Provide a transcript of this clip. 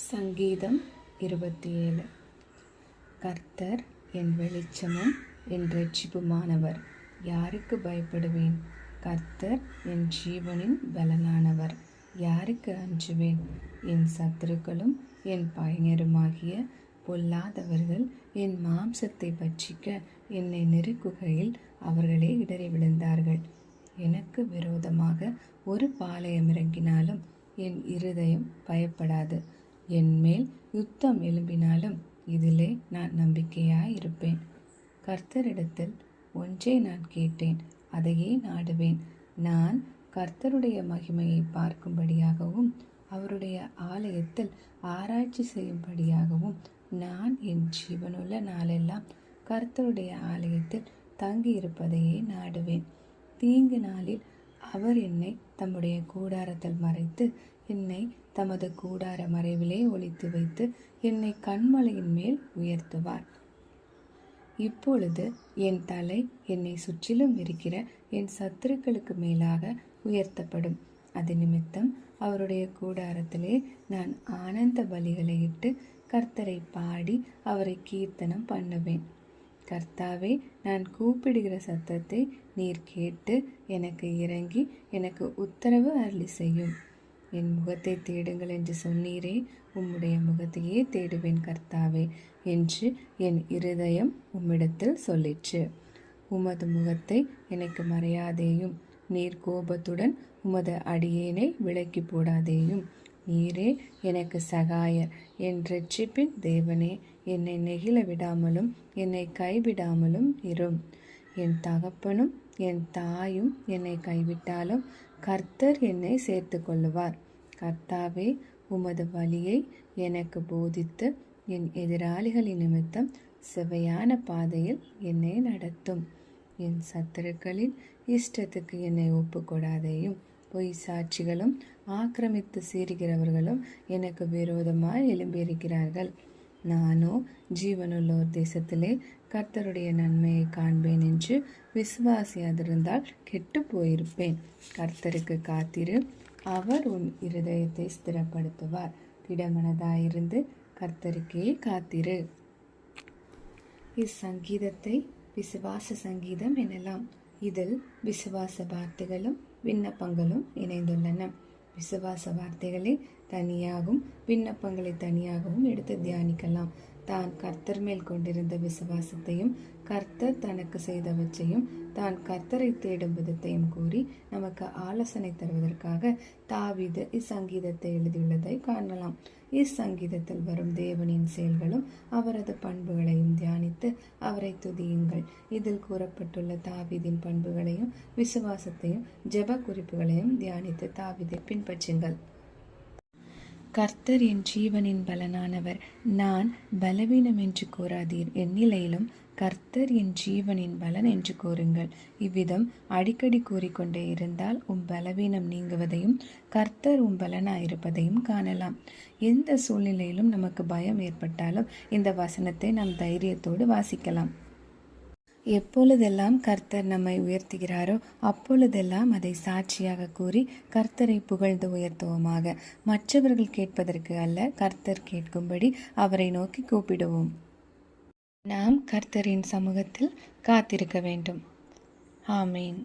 சங்கீதம் 27. கர்த்தர் என் வெளிச்சமும் என் இரட்சிப்புமானவர், யாருக்கு பயப்படுவேன்? கர்த்தர் என் ஜீவனின் பலனானவர், யாருக்கு அஞ்சுவேன்? என் சத்துருக்களும் என் பயனருமாகிய பொல்லாதவர்கள் என் மாம்சத்தை பட்சிக்க என்னை நெருக்குகையில் அவர்களே இடறி விழுந்தார்கள். எனக்கு விரோதமாக ஒரு பாளையம் இறங்கினாலும் என் இருதயம் பயப்படாது. என் மேல் யுத்தம் எழும்பினாலும் இதிலே நான் நம்பிக்கையாயிருப்பேன். கர்த்தரிடத்தில் ஒன்றை நான் கேட்டேன், அதையே நாடுவேன். நான் கர்த்தருடைய மகிமையை பார்க்கும்படியாகவும் அவருடைய ஆலயத்தில் ஆராய்ச்சி செய்யும்படியாகவும் நான் என் ஜீவனுள்ள நாளெல்லாம் கர்த்தருடைய ஆலயத்தில் தங்கியிருப்பதையே நாடுவேன். தீங்கு நாளில் அவர் என்னை தம்முடைய கூடாரத்தில் மறைத்து என்னை தமது கூடார மறைவிலே ஒளித்து வைத்து என்னை கன்மலையின் மேல் உயர்த்துவார். இப்பொழுது என் தலை என்னை சுற்றிலும் இருக்கிற என் சத்துருக்களுக்கு மேலாக உயர்த்தப்படும். அது நிமித்தம் அவருடைய கூடாரத்திலே நான் ஆனந்த பலிகளை இட்டு கர்த்தரை பாடி அவரை கீர்த்தனம் பண்ணுவேன். கர்த்தாவே, நான் கூப்பிடுகிற சத்தத்தை நீர் கேட்டு எனக்கு இறங்கி எனக்கு உத்தரவு அருளி செய்யும். என் முகத்தை தேடுங்கள் என்று சொன்னீரே, உம்முடைய முகத்தையே தேடுவேன் கர்த்தாவே என்று என் இருதயம் உம்மிடத்தில் சொல்லிற்று. உமது முகத்தை எனக்கு மறையாதேயும், நீர் கோபத்துடன் உமது அடியேனை விலக்கி போடாதேயும். நீரே எனக்கு சகாயர், என் இரட்சிப்பின் தேவனே, என்னை நெகிழ விடாமலும் என்னை கைவிடாமலும் இரும். என் தகப்பனும் என் தாயும் என்னை கைவிட்டாலும் கர்த்தர் என்னை சேர்த்து கொள்ளுவார். கர்த்தாவே, உமது வழியை எனக்கு போதித்து என் எதிராளிகளின் நிமித்தம் செவையான பாதையில் என்னை நடத்தும். என் சத்துருக்களின் இஷ்டத்துக்கு என்னை ஒப்புக்கொடாதேயும். பொய் சாட்சிகளும் ஆக்கிரமித்து சீறுகிறவர்களும் எனக்கு விரோதமாய் எழும்பியிருக்கிறார்கள். நானோ ஜீவனுள்ளோர் தேசத்திலே கர்த்தருடைய நன்மையை காண்பேன் என்று விசுவாசியாதிருந்தால் கெட்டு போயிருப்பேன். கர்த்தருக்கு காத்திரு, அவர் உன் இருதயத்தை ஸ்திரப்படுத்துவார். திடமனதாயிருந்து கர்த்தருக்கே காத்திரு. இச்சங்கீதத்தை விசுவாச சங்கீதம் எனலாம். இதில் விசுவாச வார்த்தைகளும் விண்ணப்பங்களும் இணைந்துள்ளன. விசுவாச வார்த்தைகளை தனியாகவும் விண்ணப்பங்களை தனியாகவும் எடுத்து தியானிக்கலாம். தான் கர்த்தர் மேல் கொண்டிருந்த விசுவாசத்தையும் கர்த்தர் தனக்கு செய்தவற்றையும் தான் கர்த்தரை தேடும் விதத்தையும் கூறி நமக்கு ஆலோசனை தருவதற்காக தாவீது இச்சங்கீதத்தை எழுதியுள்ளதை காணலாம். இச்சங்கீதத்தில் வரும் தேவனின் செயல்களும் அவரது பண்புகளையும் தியானித்து அவரை துதியுங்கள். இதில் கூறப்பட்டுள்ள தாவீதின் பண்புகளையும் விசுவாசத்தையும் ஜெப குறிப்புகளையும் தியானித்து தாவீதை பின்பற்றுங்கள். கர்த்தர் என் ஜீவனின் பலனானவர், நான் பலவீனம் என்று கூறாதீர். என் நிலையிலும் கர்த்தர் என் ஜீவனின் பலன் என்று கூறுங்கள். இவ்விதம் அடிக்கடி கூறிக்கொண்டே இருந்தால் உம் பலவீனம் நீங்குவதையும் கர்த்தர் உம் பலனாயிருப்பதையும் காணலாம். எந்த சூழ்நிலையிலும் நமக்கு பயம் ஏற்பட்டாலும் இந்த வசனத்தை நாம் தைரியத்தோடு வாசிக்கலாம். எப்பொழுதெல்லாம் கர்த்தர் நம்மை உயர்த்துகிறாரோ அப்பொழுதெல்லாம் அதை சாட்சியாக கூறி கர்த்தரை புகழ்ந்து உயர்த்துவோமாக. மற்றவர்கள் கேட்பதற்கு அல்ல, கர்த்தர் கேட்கும்படி அவரை நோக்கி கூப்பிடுவோம். நாம் கர்த்தரின் சமூகத்தில் காத்திருக்க வேண்டும். ஆமேன்.